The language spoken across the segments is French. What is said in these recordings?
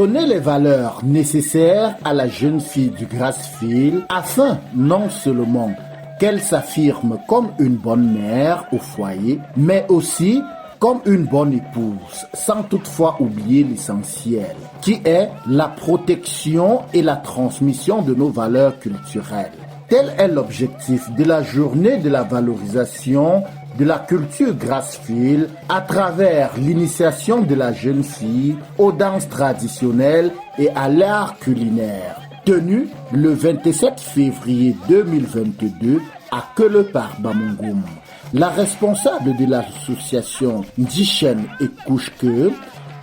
donner les valeurs nécessaires à la jeune fille du Grassfield afin non seulement qu'elle s'affirme comme une bonne mère au foyer, mais aussi comme une bonne épouse, sans toutefois oublier l'essentiel, qui est la protection et la transmission de nos valeurs culturelles. Tel est l'objectif de la journée de la valorisation de la culture Grassfield à travers l'initiation de la jeune fille aux danses traditionnelles et à l'art culinaire, tenue le 27 février 2022 à Keulepar Bamongum. La responsable de l'association Ndichen et Kouchke,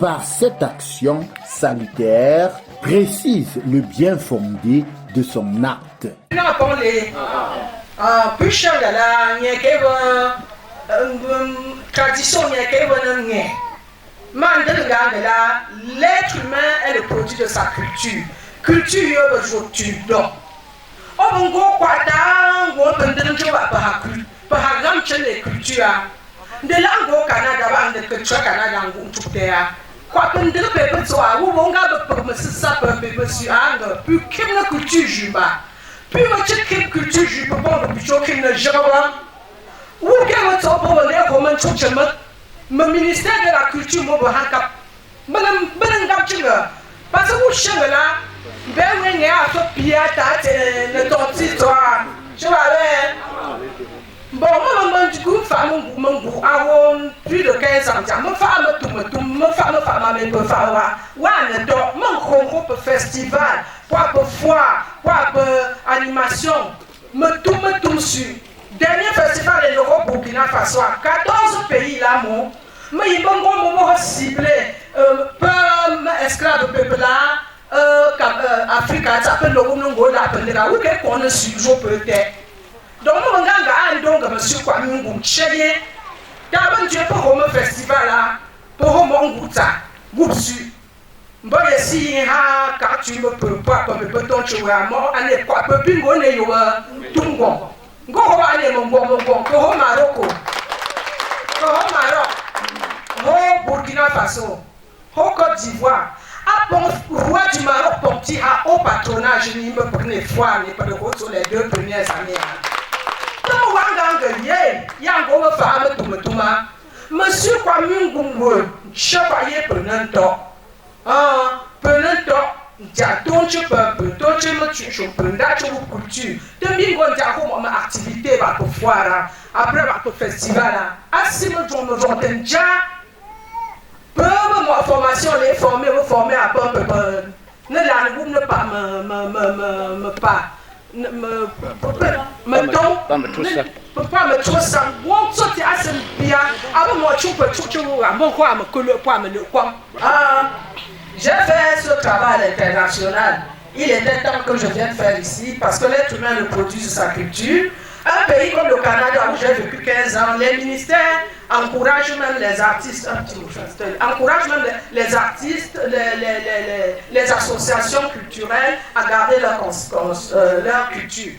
par cette action salutaire, précise le bien fondé de son acte. L'être humain est le produit de sa culture. Culture aujourd'hui. On culture. De là au Canada, de culture Canada, quoi que de peuple soit, où on garde pour me ça peut monsieur Angle, puis qu'il ne culture juba. Puis moi je culture juba bon depuis qu'il ne java. Où qu'elle soit pour les romans chouchement. Le ministère de la culture m'a handicap. Madame Gapchinga. Parce que vous changez là, ben oui, à ce piata, le dentiste, je vais bon, moi, du coup, femme, avant plus de 15 ans, ma femme, mais peut faire, mon festival, quoi foire, quoi animation, me tout sur. Dernier festival de l'Europe Burkina Faso, 14 pays là, mon, mais il m'a ciblé, peu esclaves peuple là, Afrique, ça peut le Rongo, la Pendera, ou qu'on ne suit peut-être. Donc, mon gars, donc, monsieur Kwame Ngoucheye, quand tu es pour un festival là, pour mon goûta, goûtu. Bon, ici, quand tu me peux pas, comme peut ton chou à moi, on est quoi, peu pingo, n'est pas tout bon. Go, allez, mon bon, go, Marocco, go, Maroc, go, Burkina Faso, go, Côte d'Ivoire. Ah bon, roi du Maroc, ton petit à haut patronage, je me prenais foi, les pas de route sur les 2 premières années. Monsieur Kwame Ngungwe, chevalier Penanto, Penanto, Diaton, tu peux, toi tu me tues, je peux, là tu me culture. Demi on diako ma activité va pour foire, après va pour festival. Assis me tourne me vendre déjà. Peu ma formation, les former, vous former à peu près. Ne la ne pas me pas. Me pourquoi me trouve ça? Bon, ça t'es assez bien. Avant moi, tu peux mon quoi me colle pas me le quoi. J'ai fait ce travail international. Il était temps que je vienne faire ici parce que l'être humain le produit de sa culture. Un pays comme le Canada où j'ai vécu 15 ans, les ministères encouragent même les artistes, encouragent même les artistes, les associations culturelles à garder leur culture.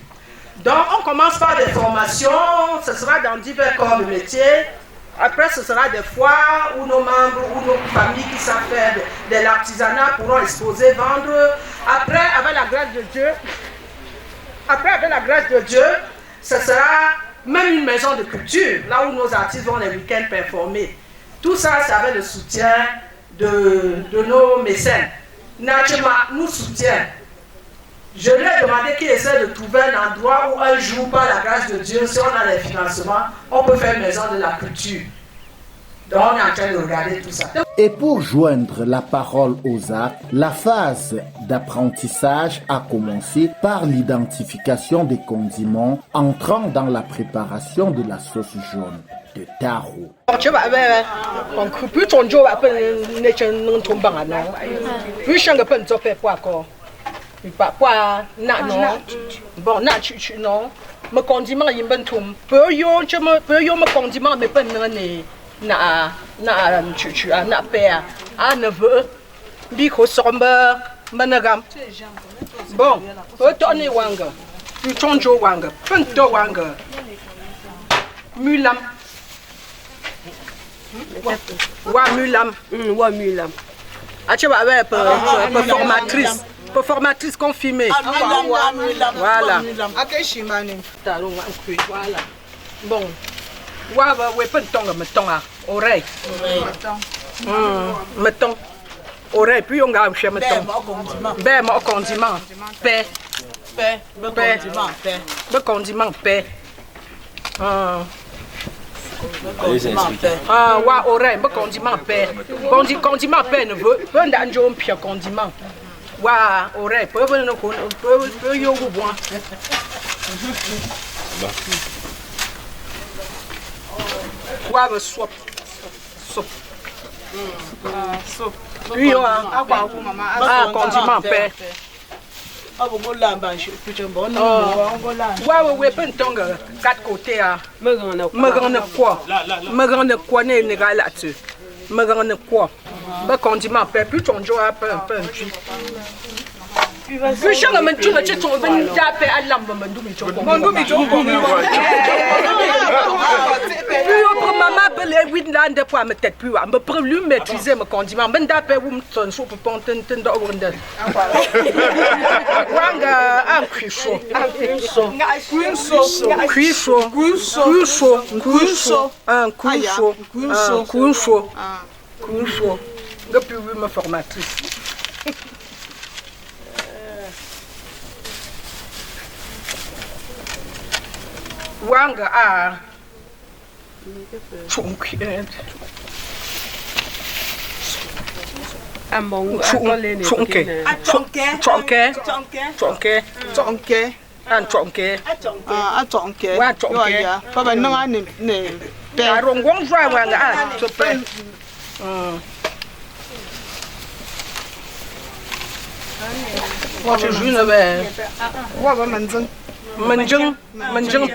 Donc on commence par des formations, ce sera dans divers corps de métier. Après ce sera des foires où nos membres ou nos familles qui savent faire de l'artisanat pourront exposer, vendre. Après, avec la grâce de Dieu, ce sera même une maison de culture, là où nos artistes vont les week-ends performer. Tout ça, c'est avec le soutien de nos mécènes. Natchema nous soutient. Je lui ai demandé qu'il essaie de trouver un endroit où un jour, par la grâce de Dieu, si on a les financements, on peut faire une maison de la culture. Donc on est en train de regarder tout ça. Et pour joindre la parole aux actes, la phase d'apprentissage a commencé par l'identification des condiments entrant dans la préparation de la sauce jaune de taro. Bon, non, me condiment y bentum. Peu yo me condiment me pen na père, neveu, biko sombre, managam. Bon, retournez wanga, tu chonjo wanga, pento wanga, mulam. Wa mulam. Ah, tu vas avec performatrice. Performatrice confirmée. Voilà. Voilà. Bon. Ouais, pas de temps, mettons, oreille. Mettons. Oreille, puis on a un chien, mettons. Ben, mon condiment. Paix. Paix. Le condiment, paix. Ouais, oreille, le condiment, paix. Condiment, paix, ne veut pas d'un pire condiment. Ouais, oreille, peu y au bois. Ouais, soupe. Puis, condiment, paix. Ouais, pas de temps, 4 côtés. Me rendre quoi, n'est pas là-dessus. Me rendre quoi. Le condiment, paix, plus ton jour, un peu. Puis je me dis que tu as tapé à l'âme, maman appelé Winland de poids, mais peut-être plus. Je peux lui maîtriser mes condiments. Je tapé où me soupe pour tenter d'ouvrir. Un cuisson. Depuis oui, ma formatrice. Wanga a chunky among chunky papa no ani ne pe rongwong fry wanga a to pe what is you know what manzeng Menjung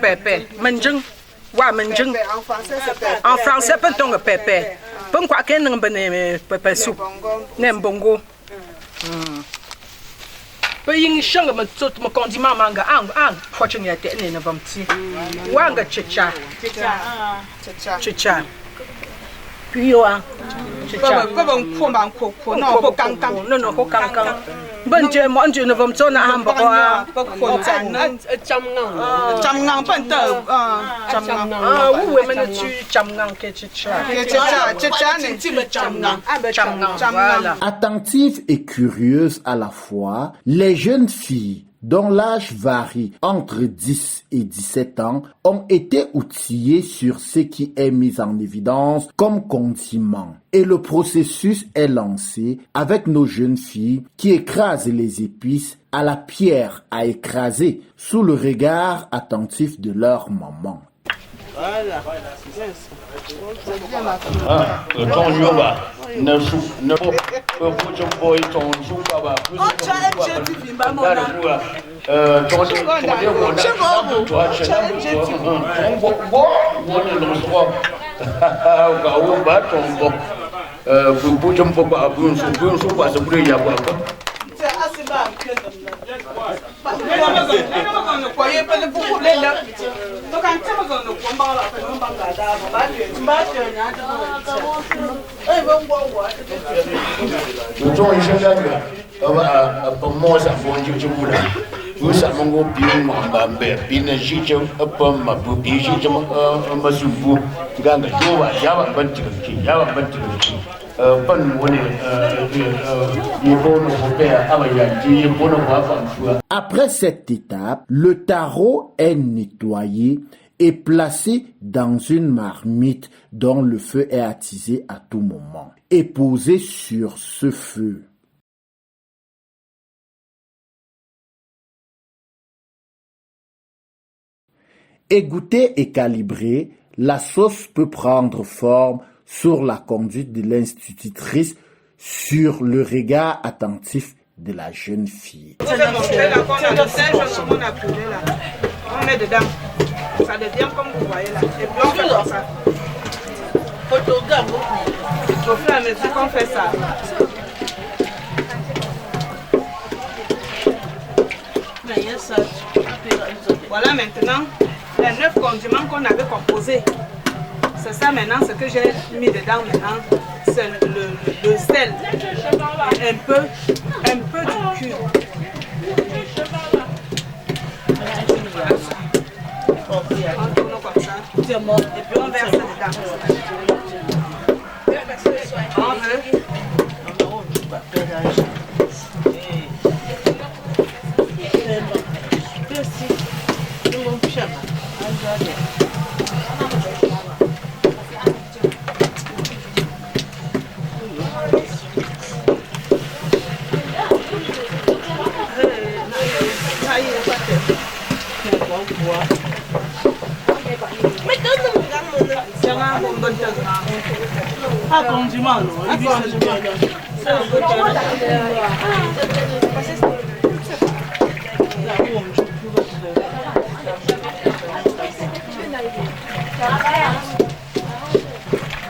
pépé, menjung, wa menjung. En français, peut-on pépé? Pour quoi qu'elle n'en bonne pépé soupe, n'aime bongo. Peu y chang me condiment manga faut que tu y aies ne va m'ti. Wanga chicha. Puis yo chicha. Non, bon Dieu, mon Dieu, ne va me tourner à hamburger. Chamngang pente. Oui, mais tu chamngang que chicha. Voilà. Attentives et curieuses à la fois, les jeunes filles dont l'âge varie entre 10 et 17 ans, ont été outillés sur ce qui est mis en évidence comme condiment. Et le processus est lancé avec nos jeunes filles qui écrasent les épices à la pierre à écraser sous le regard attentif de leur maman. Voilà. Après cette étape, le taro est nettoyé et placé dans une marmite dont le feu est attisé à tout moment et posé sur ce feu. Égouttée et calibrée, la sauce peut prendre forme sur la conduite de l'institutrice, sur le regard attentif de la jeune fille. On met dedans. Ça devient comme vous voyez là. Et puis on fait comme ça. Au fur et à mesure qu'on fait ça. Voilà maintenant les 9 condiments qu'on avait composés. C'est ça maintenant, ce que j'ai mis dedans maintenant, c'est le sel. Et un peu du cube. On tourne comme ça. Et puis on verse dedans. On veut.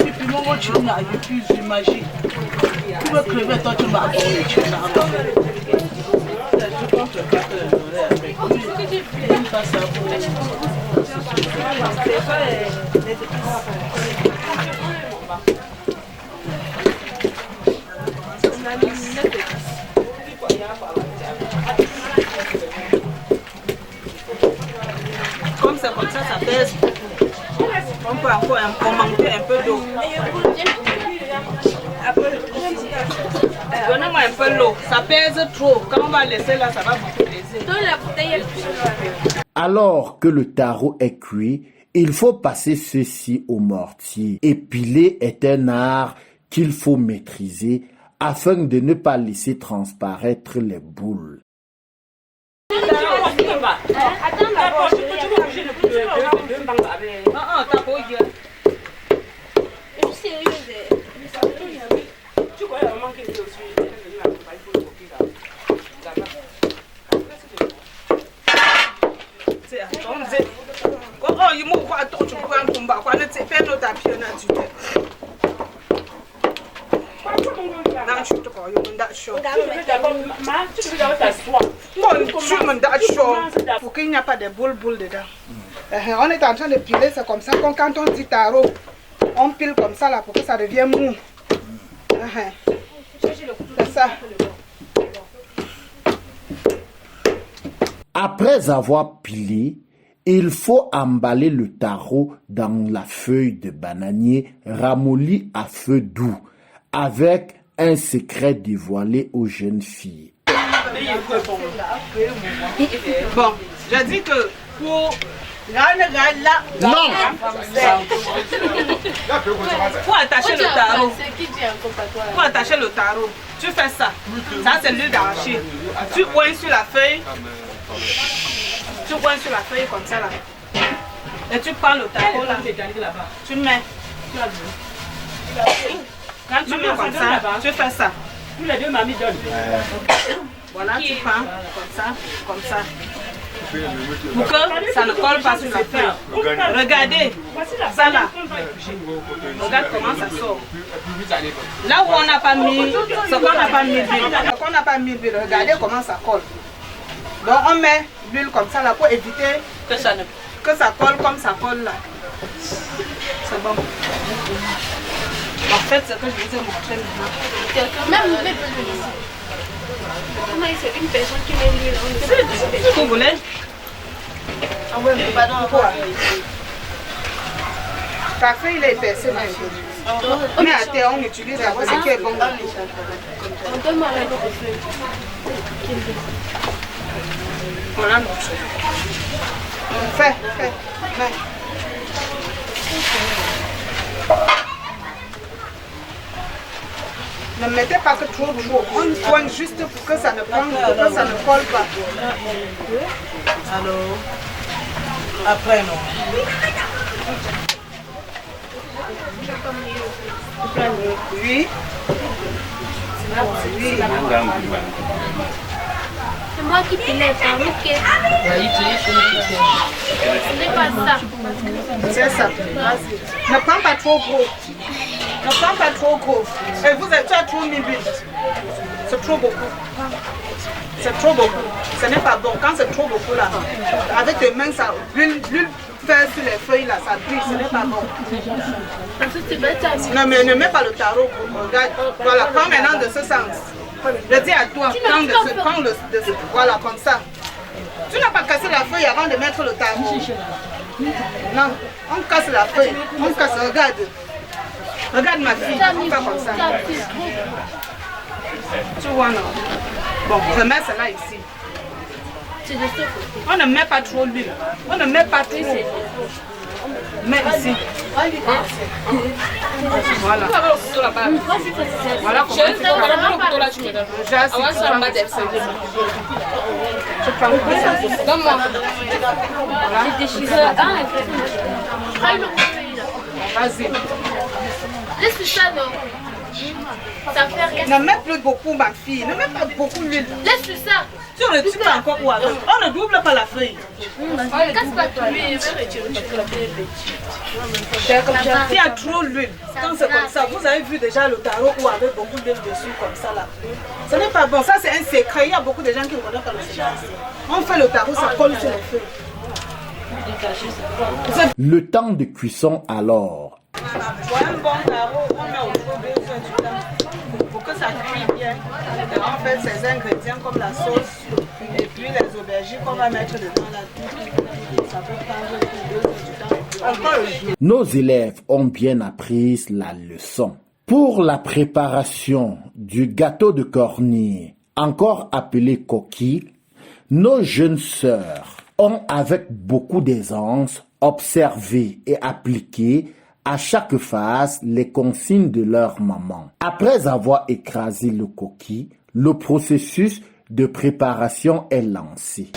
Et puis moi tu n'as plus magique. Tu veux crever toi tu m'as donné tu n'as Comme c'est comme ça, ça pèse. On peut encore manquer un peu d'eau. Donnez-moi un peu d'eau. Ça pèse trop. Quand on va laisser là, ça va beaucoup peser. Alors que le taro est cuit, il faut passer ceci au mortier. Épiler est un art qu'il faut maîtriser afin de ne pas laisser transparaître les boules. Pour qu'il n'y a pas de boule dedans. On est en train de piler, c'est comme ça. Quand on dit taro, on pile comme ça là pour que ça devienne mou. C'est ça. Après avoir pilé, il faut emballer le taro dans la feuille de bananier ramollie à feu doux, avec un secret dévoilé aux jeunes filles. Bon, j'ai dit que pour... Non! Pour attacher le tarot, tu fais ça. Ça c'est l'huile d'arachide. Tu oins sur la feuille. Tu oins sur la feuille comme ça là. Et tu prends le tarot là. Tu mets. Quand tu mets comme ça, tu fais ça. Tous les deux mamies donnent. Voilà, tu prends comme ça. Pour que ça ne colle pas sur la feuille. Regardez, ça là. Regarde comment ça sort. Là où on n'a pas mis, ce qu'on n'a pas mis l'huile. Regardez comment ça colle. Donc on met l'huile comme ça là pour éviter que ça colle comme ça colle là. C'est bon. En fait, ce que je vous ai montré maintenant. Même le bébé peut le laisser. Comment c'est une personne qui met l'huile dans le Ce que vous voulez? Ah ouais, mais pardon. Ta feuille il est épaissé même. Mais à terre, on utilise la ce qui est bon. On demande à l'autre feuille. Voilà notre chose. Fais. Ne mettez pas que trop chaud. On pointe juste pour que ça ne colle pas. Alors, après non. Oui. C'est moi qui pilais, ça. Ok. Ce n'est pas ça. C'est ça. Ne prends pas trop gros. Et tu as trop mis l'huile. C'est trop beaucoup. Ce n'est pas bon. Quand c'est trop beaucoup là, avec tes mains, l'huile faire sur les feuilles là, ça brille, ce n'est pas bon. Parce que tu mets ta Non, mais ne mets pas le tarot. Regarde, voilà, prends maintenant de ce sens. Je dis à toi, prends voilà, comme ça. Tu n'as pas cassé la feuille avant de mettre le tarot. Non, on casse la feuille. On casse, regarde. Regarde ma fille, on fait comme ça. Tu vois, non? Bon, je mets cela ici. On ne met pas trop l'huile. On ne met pas trop. Mets ici. Voilà. Voilà comment tu vas-y. Laisse ça, non. Ça fait rien. Ne mets plus beaucoup, ma fille. Ne mets pas beaucoup l'huile. Laisse ça. Tu ne dis pas encore où avec. On ne double pas la feuille. Casse pas tout. Mais je vais retirer parce que la feuille est petite. Il y a trop d'huile. Quand c'est comme ça, vous avez vu déjà le tarot où avec beaucoup d'huile dessus comme ça là. Ce n'est pas bon. Ça c'est un secret. Il y a beaucoup de gens qui ne connaissent pas le secret. On fait le tarot, ça colle sur les feuilles. Le temps de cuisson alors. Pour un bon tarot, on met autour de 2 heures du temps pour que ça cuise bien. Et on fait ces ingrédients comme la sauce et puis les aubergines qu'on va mettre dedans là. Ça peut prendre 2 heures du temps. Nos élèves ont bien appris la leçon. Pour la préparation du gâteau de cornille, encore appelé coquille, nos jeunes sœurs ont avec beaucoup d'aisance observé et appliqué à chaque phase les consignes de leur maman. Après avoir écrasé le coquille, le processus de préparation est lancé.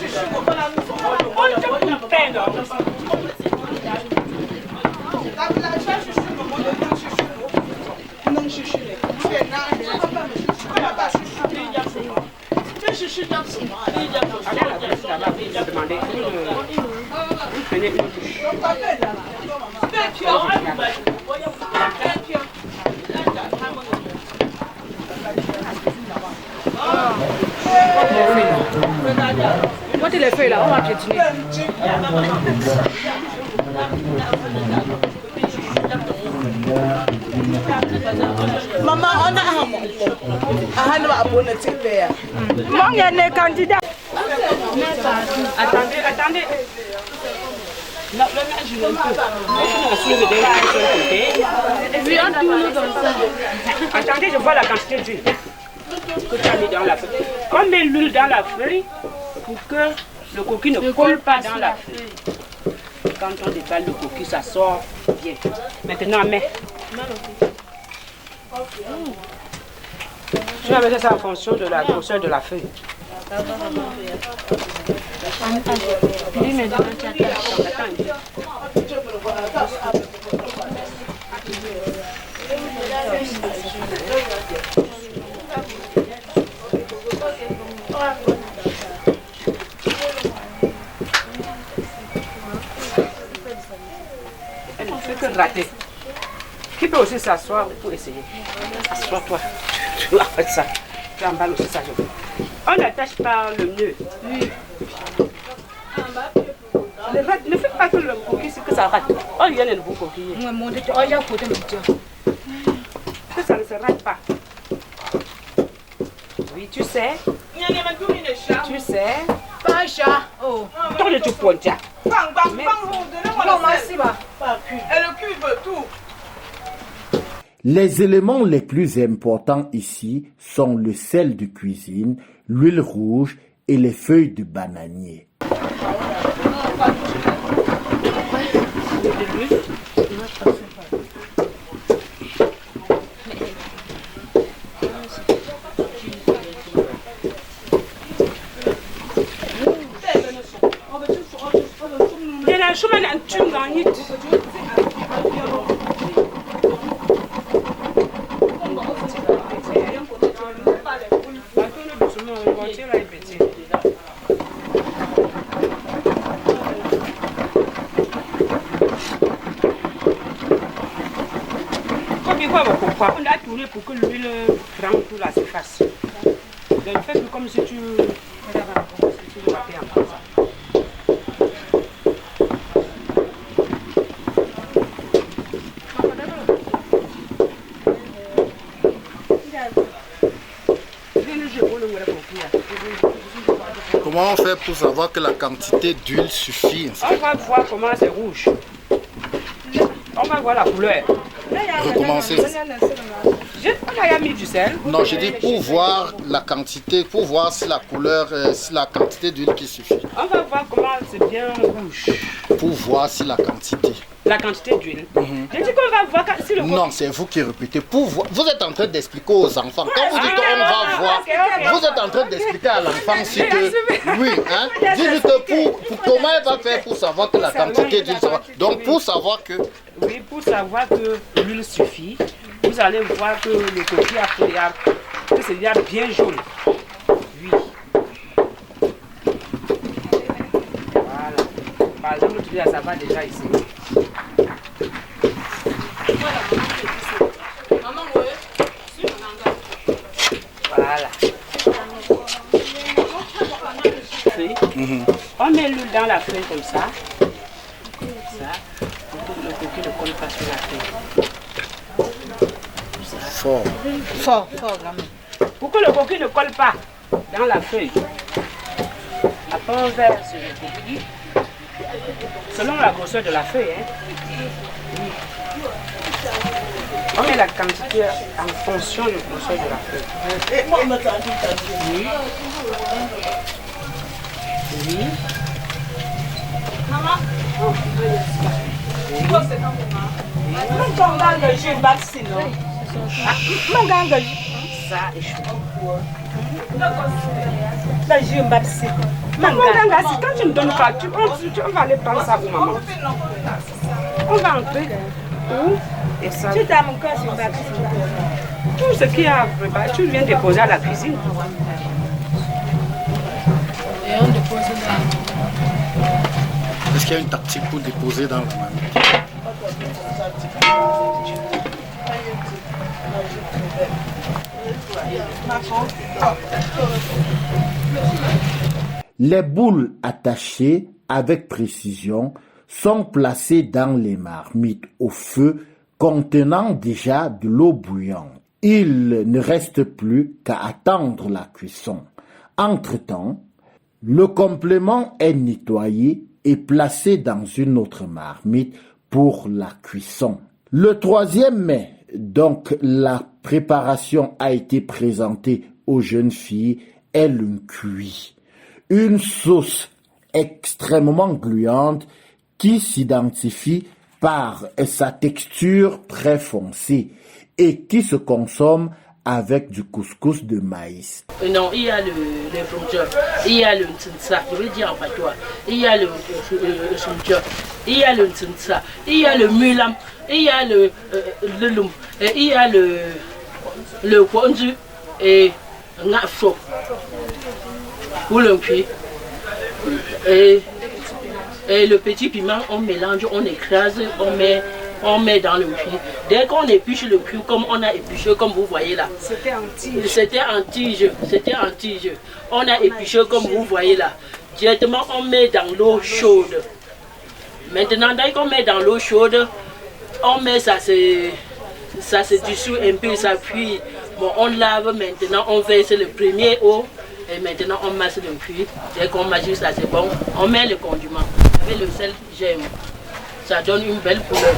Quand il est fait là, on va piétiner. Maman, on a un abonné. Mon il y a des candidats. Attendez. Non, le ménage, je ne peux pas. Attendez, je vois la quantité d'huile que tu as mis dans la feuille. On met l'huile dans la feuille pour que le coquille ne colle pas dans la feuille. Quand on déballe le coquille, ça sort bien. Maintenant, mets. Je vais mettre ça en fonction de la grosseur de la feuille. Elle ne fait que rater. Qui peut aussi s'asseoir pour essayer? Assois-toi. Tu vas faire ça. Tu emballes aussi ça. On attache par le nœud. Oui. Ne fais pas que le coquille, c'est que ça rate. Oh, il y a un nouveau coquille. Que ça ne se rate pas. Oui, tu sais. Tu sais. Pas un chat. Oh. Tourne tu pointes. Et le cul veut tout. Les éléments les plus importants ici sont le sel de cuisine, l'huile rouge et les feuilles de bananier. On a tourné pour que l'huile prenne tout la surface. Donc fais comme si tu le battais en ça. Comment on fait pour savoir que la quantité d'huile suffit? On va voir comment c'est rouge. On va voir la couleur. Recommencer. On a mis du sel. Non, je dis pour voir la quantité, pour voir si la couleur, si la quantité d'huile qui suffit. On va voir comment c'est bien rouge. Pour voir si la quantité. La quantité d'huile. Je dis qu'on va voir si le... Non, c'est vous qui répétez. Pour voir, vous êtes en train d'expliquer aux enfants. Quand vous dites on va voir, vous êtes en train d'expliquer à l'enfant si que... Oui, hein. Dis-lui que pour comment elle va faire pour savoir que la quantité d'huile sera... Donc pour savoir que... Oui, pour savoir que l'huile suffit, vous allez voir que le coquille que c'est déjà bien jaune. Oui. Voilà. Par exemple, tu dis ça va déjà ici. Voilà. On met l'huile dans la feuille comme ça. Pour que le coquille ne colle pas sur la feuille. Fort. Fort, grand-mère. Pour que le coquille ne colle pas dans la feuille. Après on verse le coquille selon la grosseur de la feuille. Oui. On met la quantité en fonction de la grosseur de la feuille. Oui. Oui. Maman. Ça est chaud. Quand tu me donnes pas, on va aller prendre ça pour maman. On va entrer. Et ça. Tu t'as mon corps sur tout ce qu'il y a préparé, tu viens déposer à la cuisine. Et on dépose dans... Est-ce qu'il y a une tactique pour déposer dans la marmite? Les boules attachées avec précision sont placées dans les marmites au feu contenant déjà de l'eau bouillante. Il ne reste plus qu'à attendre la cuisson. Entre-temps, le complément est nettoyé et placé dans une autre marmite pour la cuisson. Le 3e mai, donc la préparation a été présentée aux jeunes filles, est le cuit. Une sauce extrêmement gluante qui s'identifie par sa texture très foncée et qui se consomme avec du couscous de maïs. Non, il y a le fromage, il y a le ntsinsa, je veux dire en patois, il y a le fromage, il y a le ntsinsa, il y a le mulam, il y a le lum, et il y a le kwanzu et ngafo pour le cuit. Et le petit piment, on mélange, on écrase, on met dans le cuit. Dès qu'on épluche le cuit, comme on a épluché, comme vous voyez là. C'était en tige. On a épluché comme vous voyez là. Directement, on met dans l'eau chaude. Maintenant, dès qu'on met dans l'eau chaude, on met ça se dissout un peu, ça cuit. Bon, on lave maintenant, on verse le premier eau. Et maintenant, on masse le cuit. Dès qu'on masse ça, c'est bon. On met le condiment. Avec le sel, j'aime. Ça donne une belle couleur.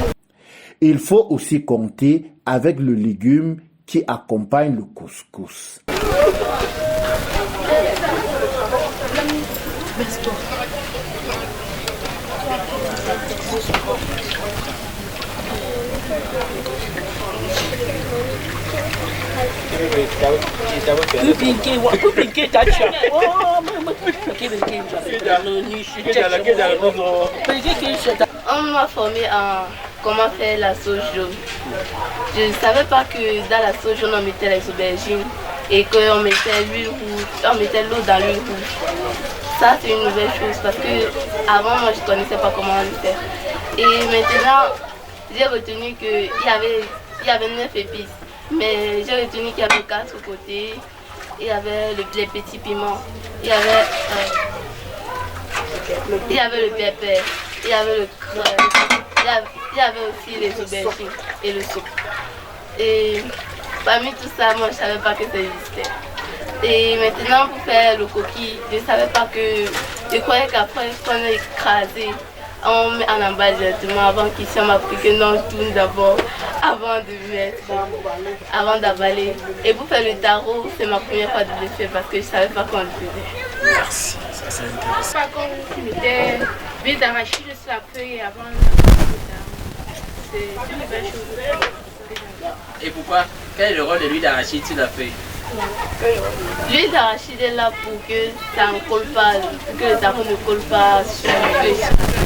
Il faut aussi compter avec le légume qui accompagne le couscous. On m'a formé en comment faire la sauce jaune. Je ne savais pas que dans la sauce jaune on mettait les aubergines et qu'on mettait l'huile rouge, on mettait l'eau dans l'huile rouge. Ça c'est une nouvelle chose parce que avant moi je ne connaissais pas comment le faire. Et maintenant j'ai retenu qu'il y avait 9 épices. Mais j'ai retenu qu'il y avait 4 côtés, il y avait les petits piments, il y avait le pépère, il y avait le crème, il y avait aussi les aubergines et le sucre. Et parmi tout ça, moi je ne savais pas que ça existait. Et maintenant, pour faire le coquille, je ne savais pas que... Je croyais qu'après qu'on a écrasé, on met en emballage directement avant qu'ici on m'a appris que non, je tourne d'abord avant de mettre, avant d'avaler. Et pour faire le tarot, c'est ma première fois de le faire parce que je ne savais pas qu'on le faisait. Merci, ça c'est intéressant. Par contre, je mettais l'huile d'arachide sur la feuille avant le tarot. C'est une belle chose. Et pourquoi? Quel est le rôle de l'huile d'arachide sur la feuille? L'huile d'arachide est là pour que ça ne colle pas, que le tarot ne colle pas sur la feuille.